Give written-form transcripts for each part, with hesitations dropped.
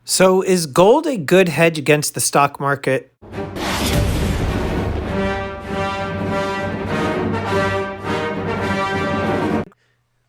So, is gold a good hedge against the stock market?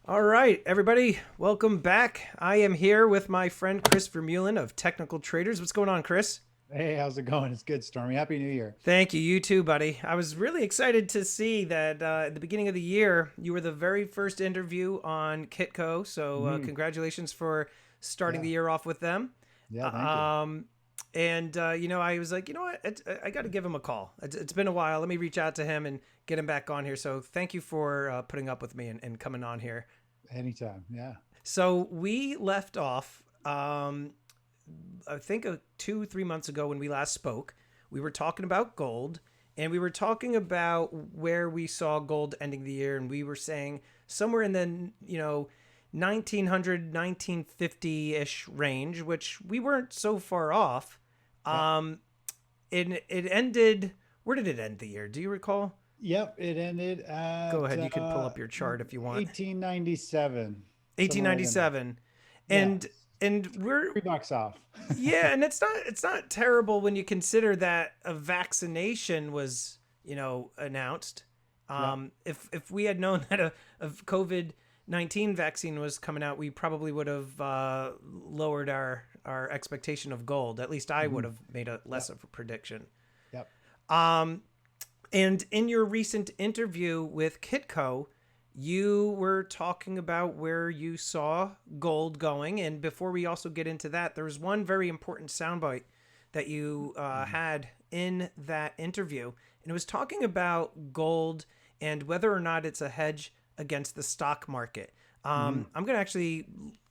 All right, everybody, welcome back. I am here with my friend Chris Vermeulen of Technical Traders. What's going on, Chris? Hey, how's it going? It's good, Stormy. Happy New Year. Thank you. You too, buddy. I was really excited to see that at the beginning of the year, you were the very first interview on Kitco. So, Hmm. congratulations for starting the Yeah, year off with them. yeah, thank you. Um, I was like, I got to give him a call. It's been a while. Let me reach out to him and get him back on here. So, thank you for putting up with me and coming on here. Anytime. Yeah. So, we left off. I think 2, 3 months ago when we last spoke, we were talking about gold and we were talking about where we saw gold ending the year. And we were saying somewhere in the, 1900, 1950-ish range, which we weren't so far off. Yep. Um, and it ended, where did it end the year? Do you recall? Yep. It ended Go at ahead. You can pull up your chart if you want. 1897, somewhere right in there. 1897. Yeah. And, and we're, $3 off. Yeah, and it's not terrible when you consider that a vaccination was, announced. Yep. If we had known that a COVID-19 vaccine was coming out, we probably would have lowered our expectation of gold. At least I would Hmm. have made a less Yep. of a prediction. Yep. Um, and in your recent interview with Kitco, you were talking about where you saw gold going. And before we also get into that, there was one very important soundbite that you Mhm. had in that interview. And it was talking about gold and whether or not it's a hedge against the stock market. Mhm. I'm going to actually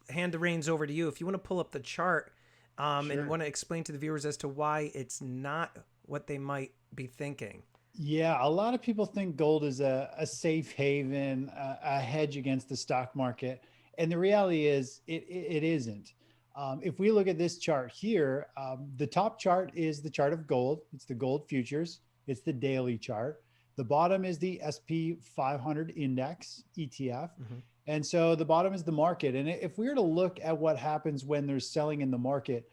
hand the reins over to you. If you want to pull up the chart and Sure. want to explain to the viewers as to why it's not what they might be thinking. Yeah, a lot of people think gold is a safe haven, a hedge against the stock market. And the reality is, it isn't. If we look at this chart here, the top chart is the chart of gold. It's the gold futures, it's the daily chart. The bottom is the SP 500 index ETF. Mhm. And so the bottom is the market. And if we were to look at what happens when there's selling in the market,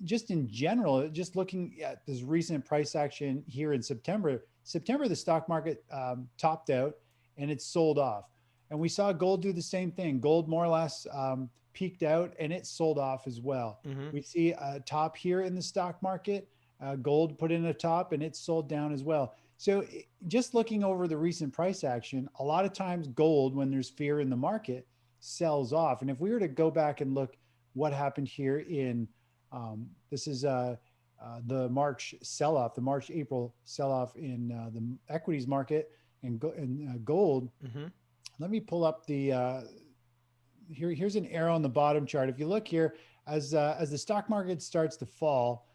just in general, just looking at this recent price action here in September, the stock market topped out and it sold off. And we saw gold do the same thing. Gold more or less peaked out and it sold off as well. Mhm. We see a top here in the stock market, gold put in a top and it sold down as well. So just looking over the recent price action, a lot of times gold, when there's fear in the market, sells off. And if we were to go back and look what happened here in this is the March sell off, the March April sell off in the equities market and gold. Mhm. Let me pull up the here's an arrow on the bottom chart. If you look here, as the stock market starts to fall,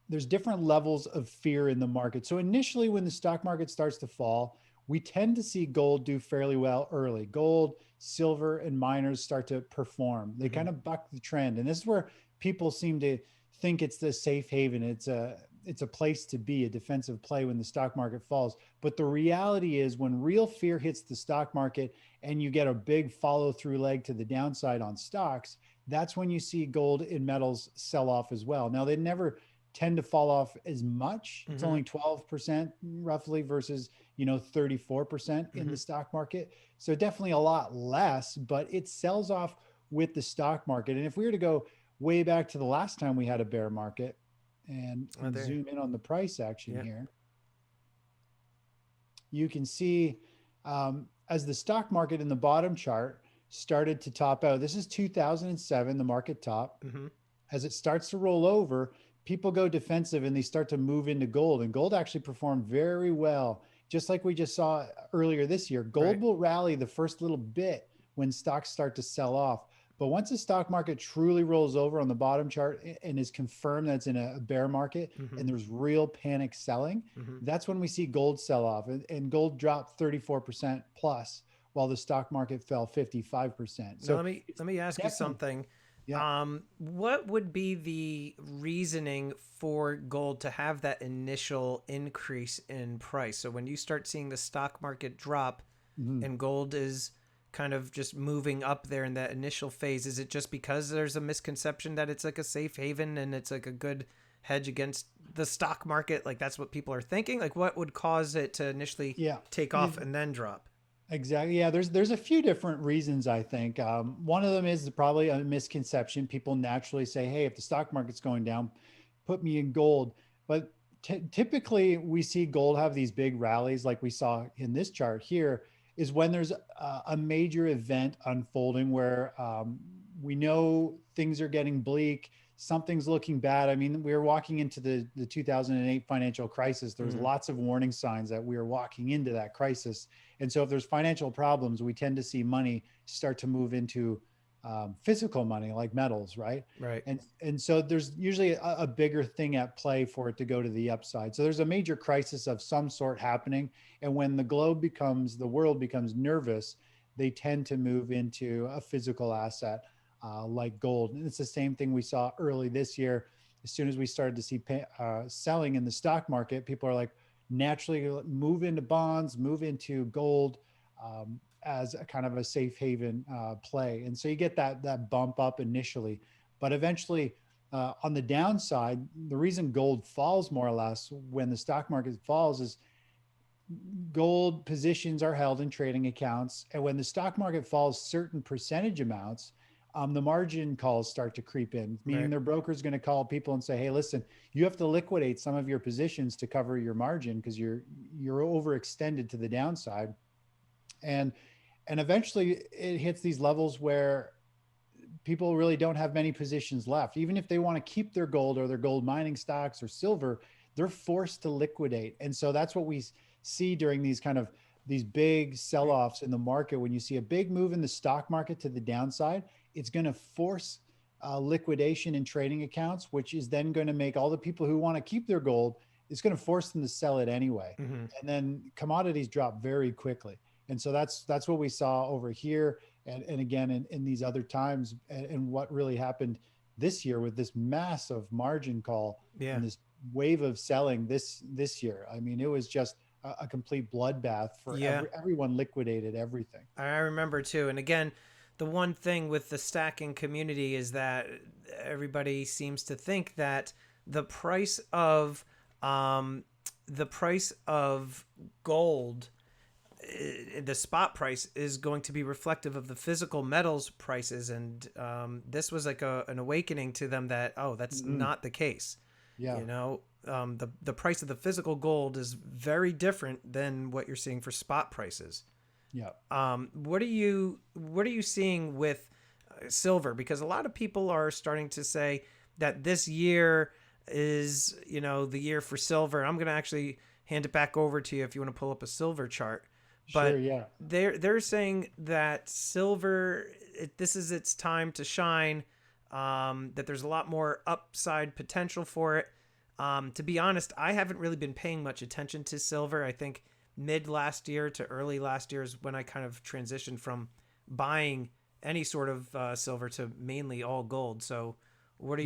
there's different levels of fear in the market. So initially, when the stock market starts to fall, we tend to see gold do fairly well early. Gold, silver, and miners start to perform. They Mhm. kind of buck the trend, and this is where people seem to think it's the safe haven. It's a place to be, a defensive play when the stock market falls. But the reality is, when real fear hits the stock market and you get a big follow through leg to the downside on stocks, that's when you see gold and metals sell off as well. Now, they never tend to fall off as much. It's Mhm. only 12% roughly versus, 34% in the Mhm. stock market. So definitely a lot less, but it sells off with the stock market. And if we were to go way back to the last time we had a bear market and, Oh, and there. zoom in on the price action Yeah. here, you can see as the stock market in the bottom chart started to top out, this is 2007, the market top. Mhm. As it starts to roll over, people go defensive and they start to move into gold. And gold actually performed very well. Just like we just saw earlier this year, gold Right. will rally the first little bit when stocks start to sell off. But once the stock market truly rolls over on the bottom chart and is confirmed that it's in a bear market Mhm. and there's real panic selling, Mhm. that's when we see gold sell off. And gold dropped 34% plus while the stock market fell 55%. Now So let it's me ask you definitely, something. yeah. What would be the reasoning for gold to have that initial increase in price? So when you start seeing the stock market drop Mhm. and gold is kind of just moving up there in that initial phase? Is it just because there's a misconception that it's like a safe haven and it's like a good hedge against the stock market? Like that's what people are thinking? Like what would cause it to initially Yeah. take off and then drop? Exactly. Yeah, there's a few different reasons I think. One of them is probably a misconception. People naturally say, "Hey, if the stock market's going down, put me in gold." But typically, we see gold have these big rallies, like we saw in this chart here, is when there's a major event unfolding where we know things are getting bleak, something's looking bad. I mean, we were walking into the 2008 financial crisis. There was lots of warning signs that we were walking into that crisis. And so if there's financial problems, we tend to see money start to move into physical money like metals, right? Right. And so there's usually a bigger thing at play for it to go to the upside. So there's a major crisis of some sort happening. And when the world becomes nervous, they tend to move into a physical asset like gold. And it's the same thing we saw early this year. As soon as we started to see selling in the stock market, people are like, naturally move into bonds, move into gold as a kind of a safe haven play. And so you get that bump up initially, but eventually on the downside, the reason gold falls more or less when the stock market falls is gold positions are held in trading accounts. And when the stock market falls certain percentage amounts, the margin calls start to creep in, meaning Right. their broker is going to call people and say, "Hey, listen, you have to liquidate some of your positions to cover your margin because you're overextended to the downside." And eventually it hits these levels where people really don't have many positions left. Even if they want to keep their gold or their gold mining stocks or silver, they're forced to liquidate. And so that's what we see during these big sell-offs in the market. When you see a big move in the stock market to the downside, it's going to force liquidation in trading accounts, which is then going to make all the people who want to keep their gold, it's going to force them to sell it anyway. Mm-hmm. And then commodities drop very quickly. And so that's what we saw over here. And again, in these other times, and what really happened this year with this massive margin call Yeah. and this wave of selling this year. I mean, it was just a complete bloodbath for Yeah. everyone liquidated everything. I remember too. And again, the one thing with the stacking community is that everybody seems to think that the price of gold, the spot price, is going to be reflective of the physical metals prices. And this was like an awakening to them that, oh, that's not the case. Yeah. You know, the price of the physical gold is very different than what you're seeing for spot prices. Yeah. What are you seeing with silver? Because a lot of people are starting to say that this year is, the year for silver. I'm going to actually hand it back over to you if you want to pull up a silver chart. But Sure, yeah. they're saying that silver, this is its time to shine. That there's a lot more upside potential for it. To be honest, I haven't really been paying much attention to silver. I think mid last year to early last year is when I kind of transitioned from buying any sort of silver to mainly all gold. So what are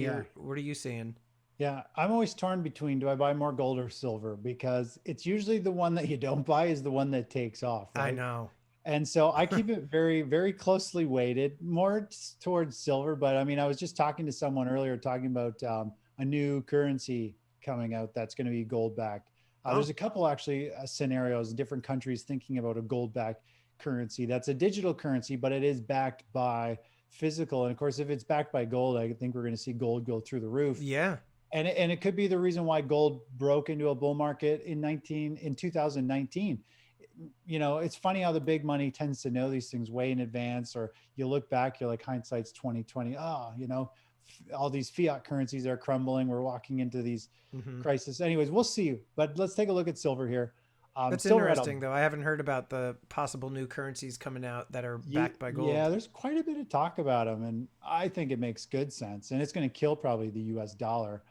you seeing? Yeah, I'm always torn between, do I buy more gold or silver? Because it's usually the one that you don't buy is the one that takes off, I right? know. And so I keep it very, very closely weighted, more towards silver. But I mean, I was just talking to someone earlier, talking about a new currency coming out that's going to be gold backed. Oh, There's a couple actually scenarios in different countries thinking about a gold backed currency. That's a digital currency, but it is backed by physical. And of course, if it's backed by gold, I think we're going to see gold go through the roof. yeah. And it could be the reason why gold broke into a bull market in 2019. It's funny how the big money tends to know these things way in advance, or you look back, you're like, hindsight's 2020. All these fiat currencies are crumbling. We're walking into these Mm-hmm. crises. Anyways, we'll see. But let's take a look at silver here. That's Silver had a interesting, though. I haven't heard about the possible new currencies coming out that are backed by gold. yeah, there's quite a bit of talk about them, and I think it makes good sense. And it's going to kill probably the U.S. dollar,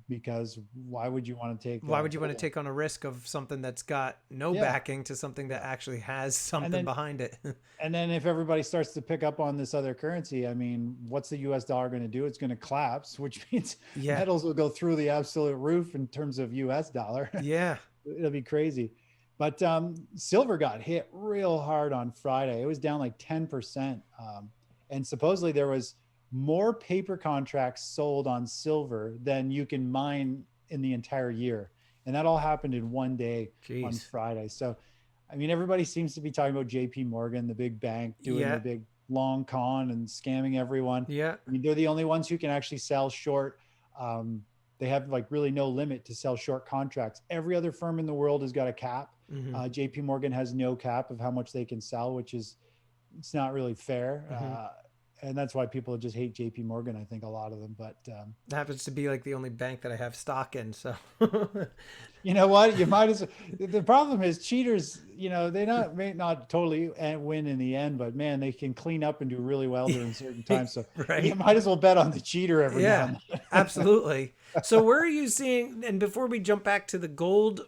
because why would you want to take Why would you want to gold? take on a risk of something that's got no Yeah, backing to something that yeah. actually has And something then behind it? and then if everybody starts to pick up on this other currency, I mean, what's the US dollar going to do? It's going to collapse, which means Yeah. metals will go through the absolute roof in terms of US dollar. Yeah. It'll be crazy. But silver got hit real hard on Friday. It was down like 10%. And supposedly there was more paper contracts sold on silver than you can mine in the entire year. And that all happened in one day on Jeez. Friday. So, I mean, everybody seems to be talking about JP Morgan, the big bank, doing the Yeah. big long con and scamming everyone. Yeah. I mean, they're the only ones who can actually sell short. Um, they have like really no limit to sell short contracts. Every other firm in the world has got a cap. Hmm. JP Morgan has no cap of how much they can sell, which is, it's not really fair. Hmm. And that's why people just hate JP Morgan. I think a lot of them, but Happens to be like the only bank that I have stock in. So you know what? You might as the problem is cheaters, they may not totally win in the end, but man, they can clean up and do really well during certain times. So you right. might as well bet on the cheater every now Yeah, and then. absolutely. So where are you seeing, and before we jump back to the gold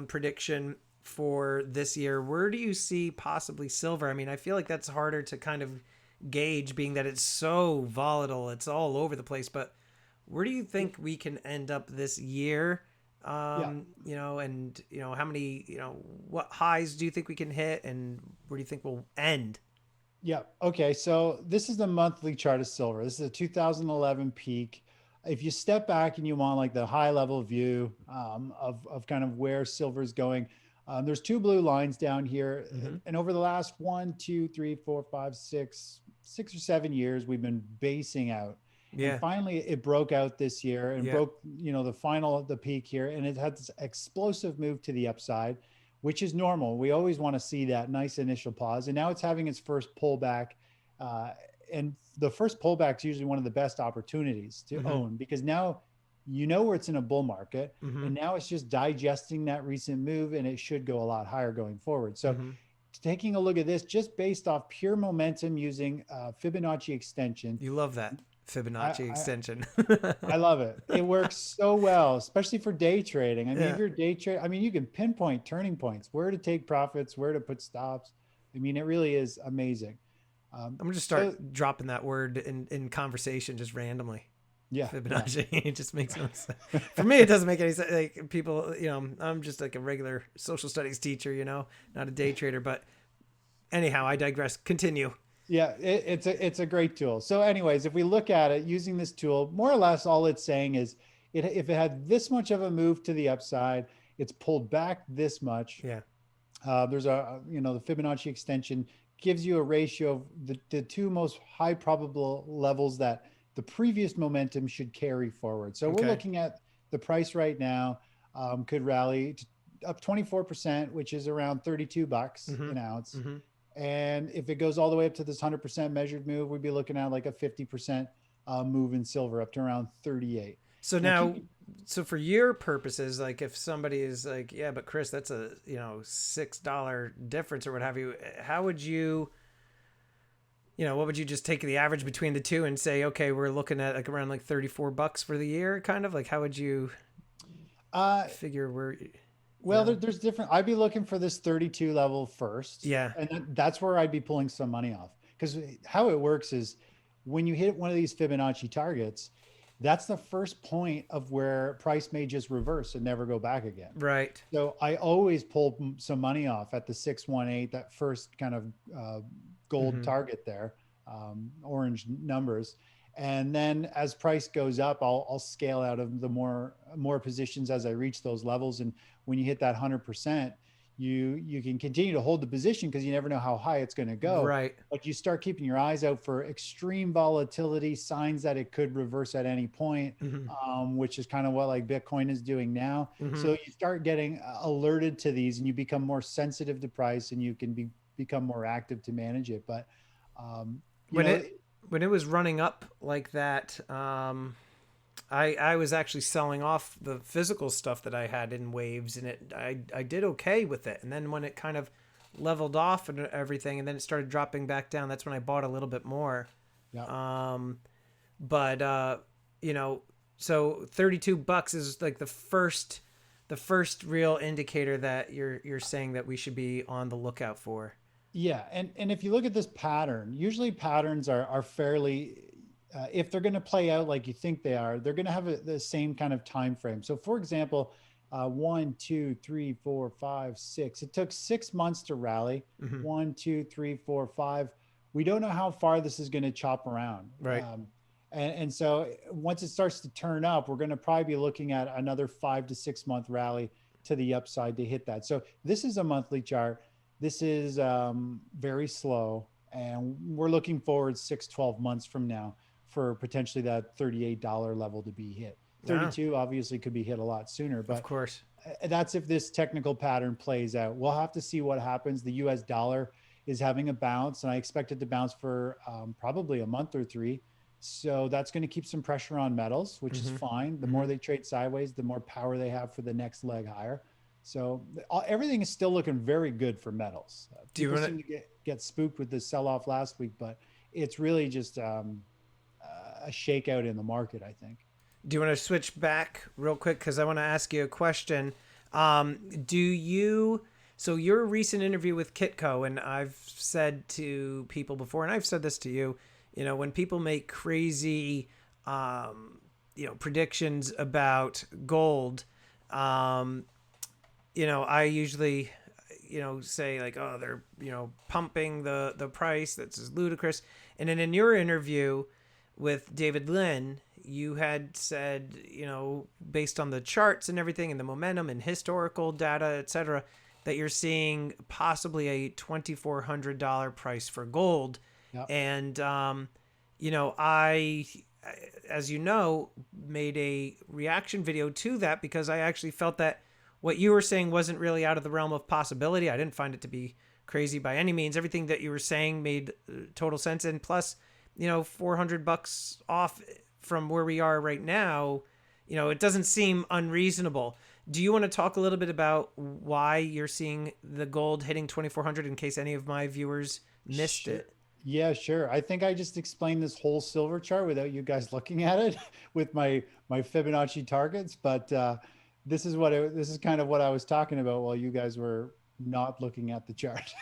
prediction for this year, where do you see possibly silver? I mean, I feel like that's harder to kind of gauge being that it's so volatile. It's all over the place, but where do you think we can end up this year? Yeah. And how many, what highs do you think we can hit and where do you think we'll end? Yeah. Okay. So this is the monthly chart of silver. This is a 2011 peak. If you step back and you want like the high level view of kind of where silver is going, there's two blue lines down here. Mm-hmm. And over the last 6 or 7 years, we've been basing out. And Yeah. finally, it broke out this year and Yeah. broke, the peak here. And it had this explosive move to the upside, which is normal. We always want to see that nice initial pause. And now it's having its first pullback. Uh, and the first pullback is usually one of the best opportunities to Mm-hmm. own because now you know where it's in a bull market. Mm-hmm. And now it's just digesting that recent move and it should go a lot higher going forward. So, Mm-hmm. taking a look at this just based off pure momentum using Fibonacci extension, You love that I, Fibonacci I, extension. I love it. It works so well, especially for day trading. I mean, if Yeah. you're day trade, I mean, you can pinpoint turning points, where to take profits, where to put stops. I mean, it really is amazing. I'm gonna just So start dropping that word in conversation just randomly. yeah, yeah, Fibonacci. It just makes no sense. For me, it doesn't make any sense. Like people, I'm just like a regular social studies teacher, not a day trader. But anyhow, I digress. Continue. yeah. It's a great tool. So, anyways, if we look at it using this tool, more or less, all it's saying is, if it had this much of a move to the upside, it's pulled back this much. Yeah. There's the Fibonacci extension gives you a ratio of the two most high probable levels that the previous momentum should carry forward. So we're Okay. looking at the price right now could rally up 24%, which is around $32 Mm-hmm. an ounce. Mm-hmm. And if it goes all the way up to this 100% measured move, we'd be looking at like a 50% move in silver up to around 38. So Now, now, so for your purposes, like if somebody is like, yeah, but Chris, that's a $6 difference or what have you. How would you? What would you just take the average between the two and say, okay, we're looking at like around like $34 for the year, kind of like how would you figure where? Well, there's different. I'd be looking for this 32 level first, Yeah. and that's where I'd be pulling some money off. Because how it works is when you hit one of these Fibonacci targets, that's the first point of where price may just reverse and never go back again. Right. So I always pull some money off at the 618, that first kind of gold Mm-hmm. target there, orange numbers. And then as price goes up, I'll scale out of the more positions as I reach those levels. And when you hit that 100%, you can continue to hold the position because you never know how high it's going to go. Right. But you start keeping your eyes out for extreme volatility, signs that it could reverse at any point, Mm-hmm. which is kind of what like Bitcoin is doing now. Mm-hmm. So you start getting alerted to these, and you become more sensitive to price, and you can become more active to manage it. But When it was running up like that, I was actually selling off the physical stuff that I had in waves, and I did okay with it. And then when it kind of leveled off and everything, and then it started dropping back down, that's when I bought a little bit more. yeah. But so $32 is like the first real indicator that you're saying that we should be on the lookout for. Yeah, and if you look at this pattern, usually patterns are fairly, if they're going to play out like you think they are, they're going to have the same kind of time frame. So, for example, One, two, three, four, five, six. It took 6 months to rally. Mm-hmm. One, two, three, four, five. We don't know how far this is going to chop around. Right. And so once it starts to turn up, we're going to probably be looking at another 5 to 6 month rally to the upside to hit that. So this is a monthly chart. This is very slow. And we're looking forward 6, 12 months from now for potentially that $38 level to be hit. Yeah, 32 obviously could be hit a lot sooner, of but course. that's if this technical pattern plays out. We'll have to see what happens. The US dollar is having a bounce, and I expect it to bounce for probably a month or three. So that's going to keep some pressure on metals, which is Mm-hmm. fine. The Mm-hmm. more they trade sideways, the more power they have for the next leg higher. So everything is still looking very good for metals. Do you People want seem to get spooked with the sell off last week, but it's really just a shakeout in the market, I think. Do you want to switch back real quick? Because I want to ask you a question. Do you, so your recent interview with Kitco, and I've said to people before, and I've said this to you, when people make crazy, predictions about gold, I usually, say like, oh, they're, pumping the price. That's just ludicrous. And then in your interview with David Lynn, you had said, based on the charts and everything and the momentum and historical data, etc., that you're seeing possibly a $2,400 price for gold. Yeah. And, I, as you know, made a reaction video to that because I actually felt that what you were saying wasn't really out of the realm of possibility. I didn't find it to be crazy by any means. Everything that you were saying made total sense. And plus, $400 off from where we are right now, it doesn't seem unreasonable. Do you want to talk a little bit about why you're seeing the gold hitting 2,400 in case any of my viewers missed it? Yeah, sure. I think I just explained this whole silver chart without you guys looking at it with my Fibonacci targets, but this is kind of what I was talking about while you guys were not looking at the chart.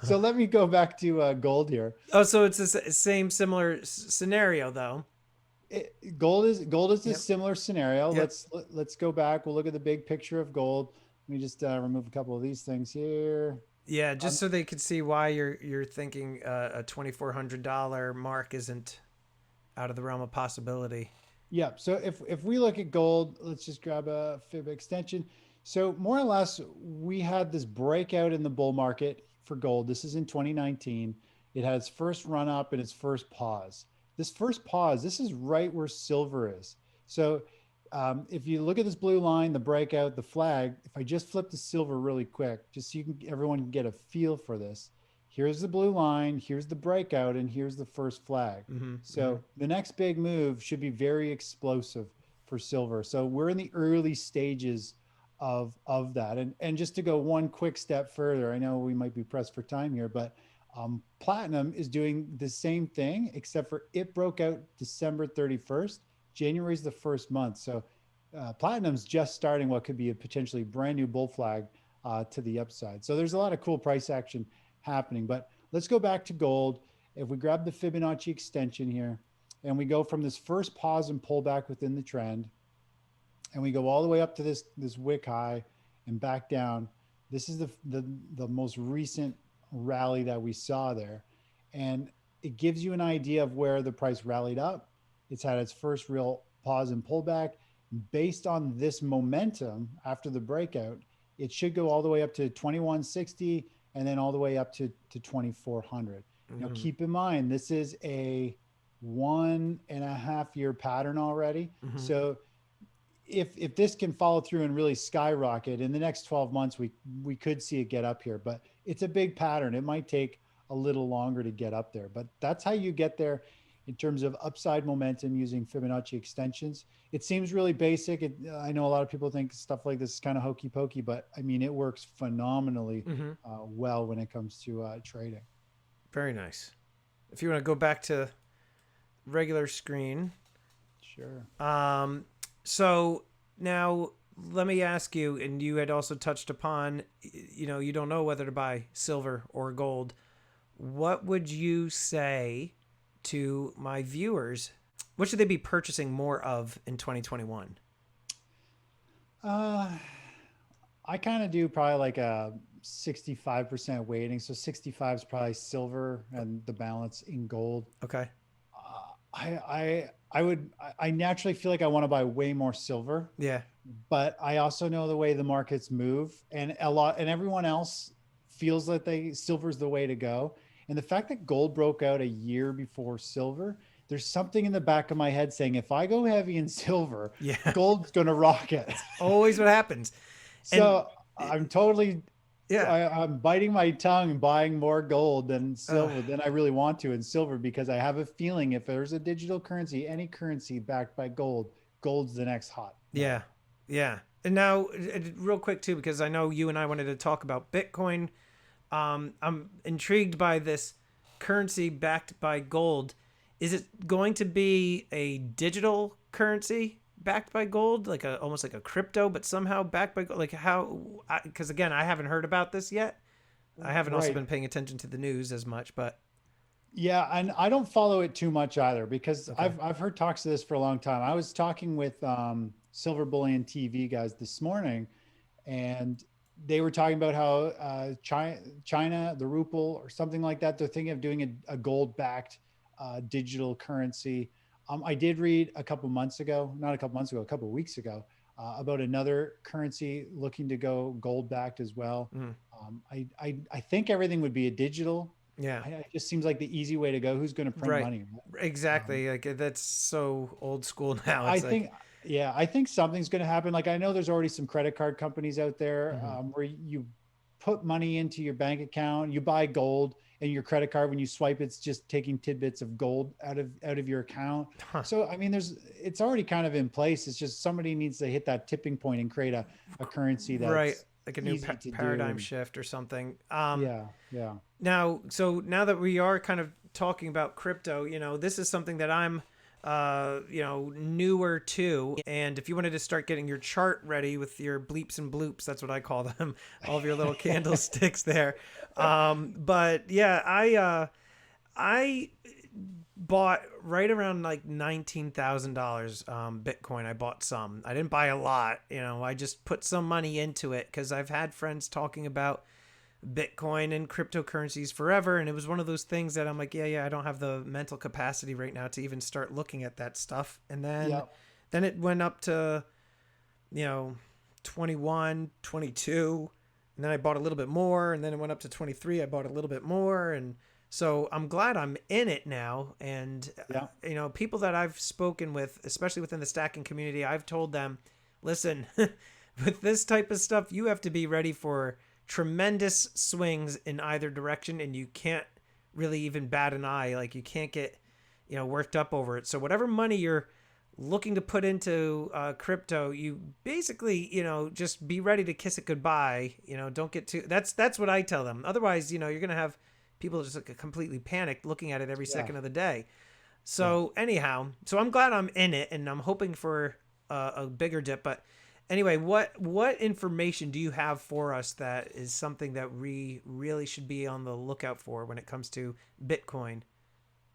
So let me go back to gold here. Oh, so it's the same similar scenario though. Gold is a Yep. similar scenario. Yep. Let's go back. We'll look at the big picture of gold. Let me just remove a couple of these things here. Yeah, just so they could see why you're thinking a $2,400 mark isn't out of the realm of possibility. Yeah. So if we look at gold, let's just grab a fib extension. So more or less, we had this breakout in the bull market for gold. This is in 2019. It had its first run up and its first pause. This is right where silver is. So if you look at this blue line, the breakout, the flag, if I just flip to silver really quick, just so everyone can get a feel for this. Here's the blue line, here's the breakout, and here's the first flag. Mm-hmm. So the next big move should be very explosive for silver. So we're in the early stages of that. And just to go one quick step further, I know we might be pressed for time here, but platinum is doing the same thing, except for it broke out December 31st. January is the first month. So platinum's just starting what could be a potentially brand new bull flag to the upside. So there's a lot of cool price action happening. But let's go back to gold. If we grab the Fibonacci extension here and we go from this first pause and pullback within the trend, and we go all the way up to this wick high and back down, this is the most recent rally that we saw there. And it gives you an idea of where the price rallied up. It's had its first real pause and pullback. Based on this momentum after the breakout, it should go all the way up to 2160 and then all the way up to 2400. Mm-hmm. Now, keep in mind, this is a 1.5 year pattern already. Mm-hmm. So if this can follow through and really skyrocket in the next 12 months, we could see it get up here, but it's a big pattern. It might take a little longer to get up there, but that's how you get there in terms of upside momentum using Fibonacci extensions. It seems really basic. I know a lot of people think stuff like this is kind of hokey pokey, but I mean, it works phenomenally well when it comes to trading. Very nice. If you want to go back to regular screen. Sure. So now let me ask you, and you had also touched upon, you don't know whether to buy silver or gold. What would you say to my viewers? What should they be purchasing more of in 2021? Uh, I kind of do probably like a 65% weighting. So 65 is probably silver and the balance in gold. Okay. I naturally feel like I want to buy way more silver, Yeah. but I also know the way the markets move, and everyone else feels that they silver's the way to go. And the fact that gold broke out a year before silver, there's something in the back of my head saying if I go heavy in silver, Yeah. gold's going to rocket. It's always what happens. And So I'm totally yeah. I'm biting my tongue and buying more gold than Uh, silver than I really want to in silver, because I have a feeling if there's a digital currency, any currency backed by gold, gold's the next hot yeah. metal. Yeah. And now, real quick too, because I know you and I wanted to talk about Bitcoin. I'm intrigued by this currency backed by gold. Is it going to be a digital currency backed by gold, like a almost like a crypto, but somehow backed by gold? Like how? Because again, I haven't heard about this yet. I haven't also Right. been paying attention to the news as much, but Yeah, and I don't follow it too much either because okay. I've heard talks of this for a long time. I was talking with Silver Bullion TV guys this morning, and they were talking about how China, the ruble or something like that, they're thinking of doing a gold-backed digital currency. I did read a couple months ago, not a couple months ago, a couple weeks ago, about another currency looking to go gold-backed as well. Mm, I think everything would be a digital. yeah. It just seems like the easy way to go. Who's going to print Right. money? Um, Exactly. Like that's so old school now. I It's like, think, yeah, I think something's going to happen. Like I know there's already some credit card companies out there mhm. where you put money into your bank account, you buy gold, and your credit card when you swipe, it's just taking tidbits of gold out of your account. Huh. So I mean, it's already kind of in place. It's just somebody needs to hit that tipping point and create a currency Right. that's Like a new easy to do. paradigm And shift or something. yeah, yeah, Now, so now that we are kind of talking about crypto, this is something that I'm, newer to. And if you wanted to start getting your chart ready with your bleeps and bloops, that's what I call them, all of your little candlesticks there. But yeah, I bought right around like $19,000 Bitcoin. I bought some. I didn't buy a lot. I just put some money into it because I've had friends talking about Bitcoin and cryptocurrencies forever, and it was one of those things that I'm like, yeah, I don't have the mental capacity right now to even start looking at that stuff. And then yeah. then it went up to, you know 21, 22, and then I bought a little bit more, and then it went up to 23. I bought a little bit more, and so I'm glad I'm in it now. And Yeah. people that I've spoken with, especially within the stacking community, I've told them, listen, with this type of stuff, you have to be ready for tremendous swings in either direction, and you can't really even bat an eye. Like you can't get worked up over it. So whatever money you're looking to put into crypto, you basically just be ready to kiss it goodbye. Don't get too. That's what I tell them. Otherwise, you're gonna have people just like completely panicked looking at it every Yeah. second of the day. Yeah. So anyhow, so I'm glad I'm in it, and I'm hoping for a bigger dip. But anyway, what information do you have for us that is something that we really should be on the lookout for when it comes to Bitcoin?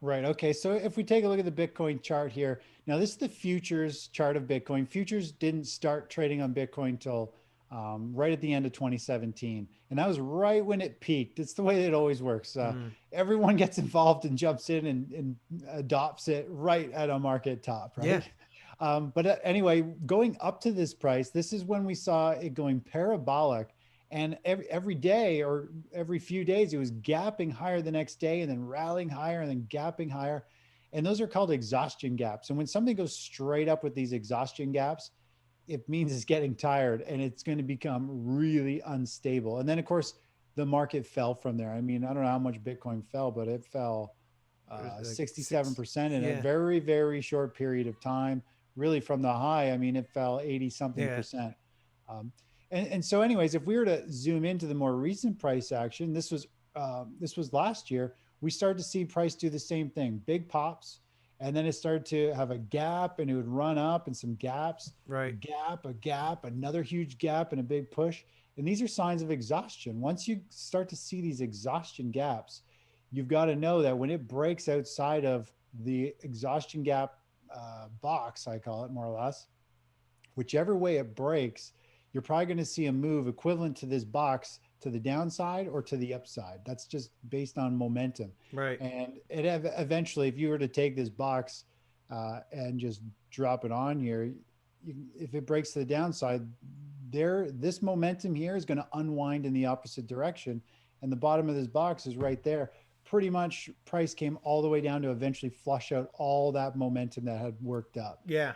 Right. Okay. So if we take a look at the Bitcoin chart here, now this is the futures chart of Bitcoin. Futures didn't start trading on Bitcoin till right at the end of 2017. And that was right when it peaked. It's the way it always works. Mm, Everyone gets involved and jumps in and adopts it right at a market top, yeah. right? But anyway, going up to this price, this is when we saw it going parabolic. And every day or every few days, it was gapping higher the next day and then rallying higher and then gapping higher. And those are called exhaustion gaps. And when something goes straight up with these exhaustion gaps, it means it's getting tired and it's going to become really unstable. And then, of course, the market fell from there. I mean, I don't know how much Bitcoin fell, but it fell It was like six. 67% in a Yeah. very, very short period of time. Really, from the high, I mean, it fell 80 something Yeah. percent. Um, and so, anyways, if we were to zoom into the more recent price action, this was last year. We started to see price do the same thing, big pops, and then it started to have a gap, and it would run up, and some gaps, Right. a gap, another huge gap, and a big push. And these are signs of exhaustion. Once you start to see these exhaustion gaps, you've got to know that when it breaks outside of the exhaustion gap box, I call it more or less, whichever way it breaks, you're probably going to see a move equivalent to this box to the downside or to the upside. That's just based on momentum. Right. And eventually, if you were to take this box and just drop it on here, if it breaks to the downside, this momentum here is going to unwind in the opposite direction. And the bottom of this box is right there. Pretty much price came all the way down to eventually flush out all that momentum that had worked up. Yeah.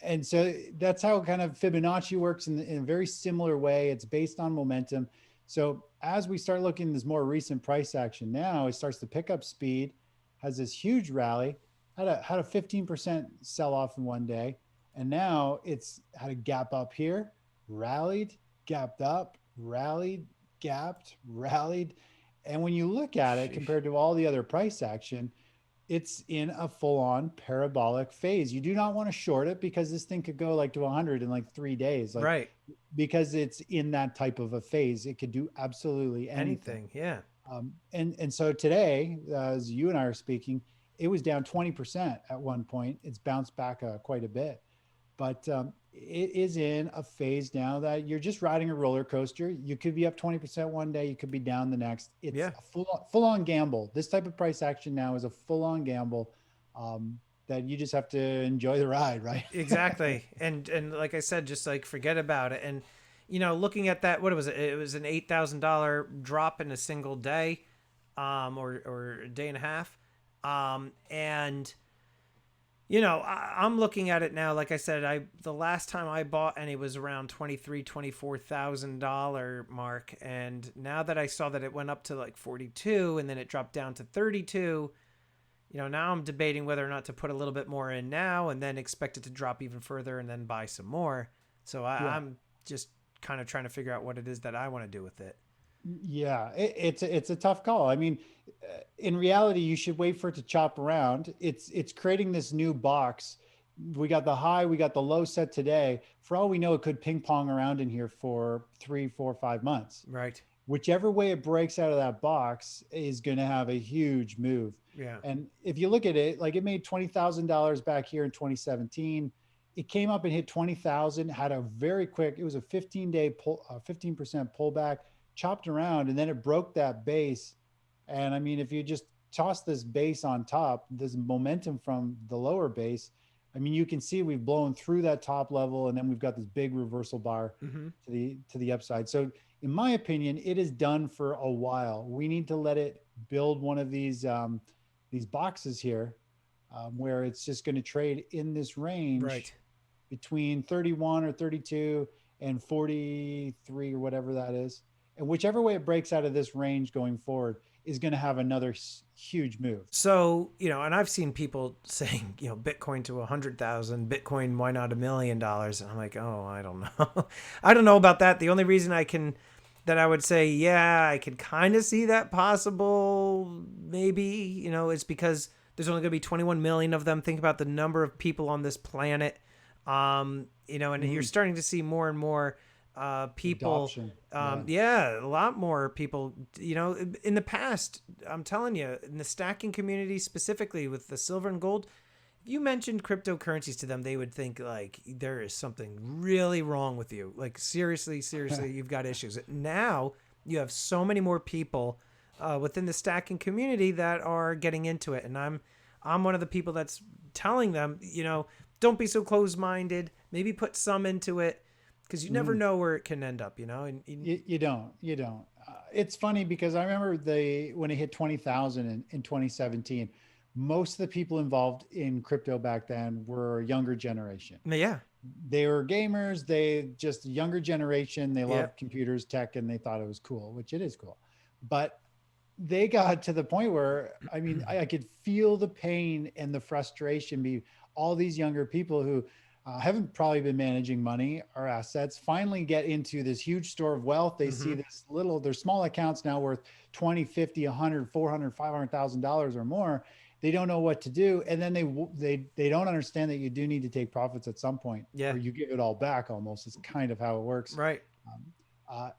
And so that's how kind of Fibonacci works in a very similar way. It's based on momentum. So as we start looking at this more recent price action now, it starts to pick up speed, has this huge rally, had a 15% sell off in one day. And now it's had a gap up here, rallied, gapped up, rallied, gapped, rallied. And when you look at it Sheesh. compared to all the other price action, it's in a full-on parabolic phase. You do not want to short it because this thing could go like to 100 in like 3 days, like Right. because it's in that type of a phase. It could do absolutely anything. Anything. Yeah. And so today, as you and I are speaking, it was down 20% at one point. It's bounced back quite a bit, but it is in a phase now that you're just riding a roller coaster. You could be up 20% one day, you could be down the next. It's Yeah. a full on gamble. This type of price action now is a full on gamble that you just have to enjoy the ride, right? Exactly. And like I said, just like forget about it. And looking at that, what was it? It was an $8,000 drop in a single day, or a day and a half. And I'm looking at it now. Like I said, the last time I bought, and it was around $24,000 mark. And now that I saw that it went up to like 42, and then it dropped down to 32, now I'm debating whether or not to put a little bit more in now, and then expect it to drop even further, and then buy some more. So I'm just kind of trying to figure out what it is that I want to do with it. Yeah, it's a tough call. I mean, in reality, you should wait for it to chop around. It's creating this new box. We got the high, we got the low set today. For all we know, it could ping pong around in here for 3, 4, 5 months. Right. Whichever way it breaks out of that box is going to have a huge move. Yeah. And if you look at it, like it made $20,000 back here in 2017. It came up and hit 20,000, had a very quick, it was a 15-day pull, 15% pullback, chopped around, and then it broke that base. And I mean, if you just toss this base on top, this momentum from the lower base, I mean, you can see we've blown through that top level, and then we've got this big reversal bar to the upside. So in my opinion, it is done for a while. We need to let it build one of these boxes here, where it's just going to trade in this range, Right. between 31 or 32 and 43 or whatever that is. And whichever way it breaks out of this range going forward is going to have another huge move. So, and I've seen people saying, Bitcoin to 100,000, Bitcoin, why not $1 million? And I'm like, oh, I don't know. I don't know about that. The only reason that I would say, yeah, I could kind of see that possible, maybe, is because there's only going to be 21 million of them. Think about the number of people on this planet. And you're starting to see more and more people. Yeah, a lot more people. In the past, I'm telling you, in the stacking community specifically with the silver and gold, if you mentioned cryptocurrencies to them, they would think like there is something really wrong with you. Like seriously, you've got issues. Now you have so many more people within the stacking community that are getting into it, and I'm one of the people that's telling them, don't be so closed-minded. Maybe put some into it, because you never know where it can end up, And you don't. It's funny because I remember when it hit 20,000 in 2017, most of the people involved in crypto back then were a younger generation. Yeah. They were gamers. They just younger generation. They loved computers, tech, and they thought it was cool, which it is cool. But they got to the point where, I mean, I could feel the pain and the frustration be all these younger people who haven't probably been managing money or assets finally get into this huge store of wealth. They see their small accounts now worth 20, 50, 100, 400, $500,000 or more. They don't know what to do. And then they don't understand that you do need to take profits at some point, or you give it all back almost. It's kind of how it works. Right.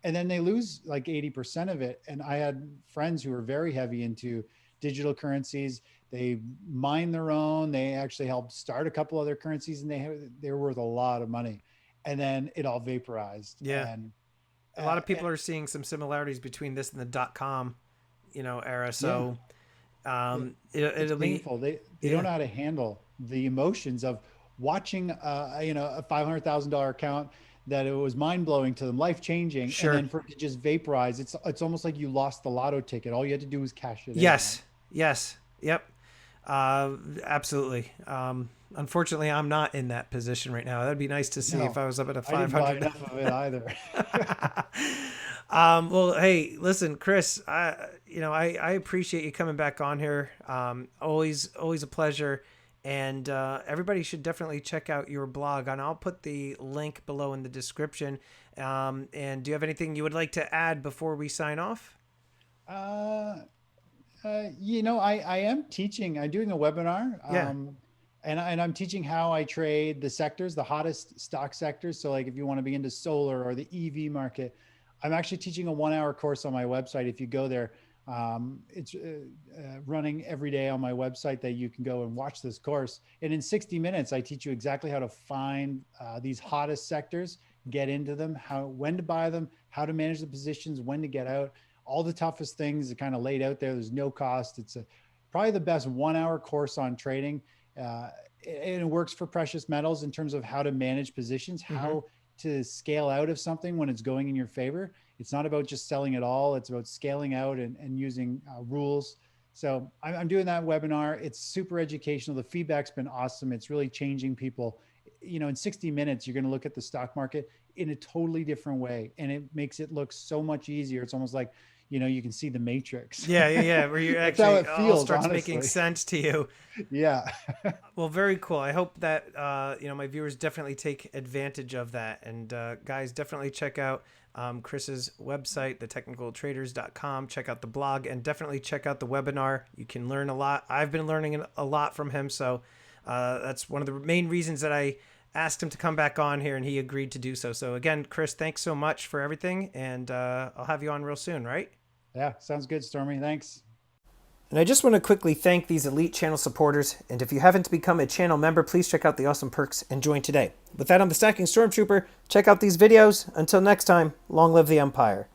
And then they lose like 80% of it. And I had friends who were very heavy into digital currencies. They mine their own. They actually helped start a couple other currencies, and they're worth a lot of money. and then it all vaporized. Yeah. And A lot of people are seeing some similarities between this and the .com, era. yeah, So it's it'll be, painful. They don't yeah. know how to handle the emotions of watching a $500,000 account that it was mind blowing to them, life changing, and Sure. then for it to just vaporize. It's almost like you lost the lotto ticket. All you had to do was cash it in, right? Yes. Yes. Yep. Absolutely. Unfortunately, I'm not in that position right now. That'd be nice to see if No, I was up at a I didn't buy 500. enough of it either. Well, hey, listen, Chris, I appreciate you coming back on here. Always a pleasure. And everybody should definitely check out your blog, and I'll put the link below in the description. And do you have anything you would like to add before we sign off? Uh, I am teaching. I'm doing a webinar, Yeah, and I'm teaching how I trade the sectors, the hottest stock sectors. So, like, if you want to be into solar or the EV market, I'm actually teaching a 1 hour course on my website. If you go there, it's running every day on my website that you can go and watch this course. And in 60 minutes, I teach you exactly how to find these hottest sectors, get into them, when to buy them, how to manage the positions, when to get out. All the toughest things are kind of laid out there. There's no cost. It's probably the best 1 hour course on trading. And it works for precious metals in terms of how to manage positions, how to scale out of something when it's going in your favor. It's not about just selling it all. It's about scaling out and using rules. So I'm doing that webinar. It's super educational. The feedback's been awesome. It's really changing people. In 60 minutes, you're going to look at the stock market in a totally different way. And it makes it look so much easier. It's almost like, you can see the matrix. yeah. Where you That's how actually it all feels, starts making honestly. sense to you. Yeah. Well, very cool. I hope that my viewers definitely take advantage of that. And guys, definitely check out Chris's website, thetechnicaltraders.com. Check out the blog and definitely check out the webinar. You can learn a lot. I've been learning a lot from him. So that's one of the main reasons that I asked him to come back on here, and he agreed to do so. So again, Chris, thanks so much for everything. And I'll have you on real soon, right? Yeah. Sounds good, Stormy. Thanks. And I just want to quickly thank these elite channel supporters. And if you haven't become a channel member, please check out the awesome perks and join today. With that, I'm the Stacking Stormtrooper. Check out these videos. Until next time, long live the Empire.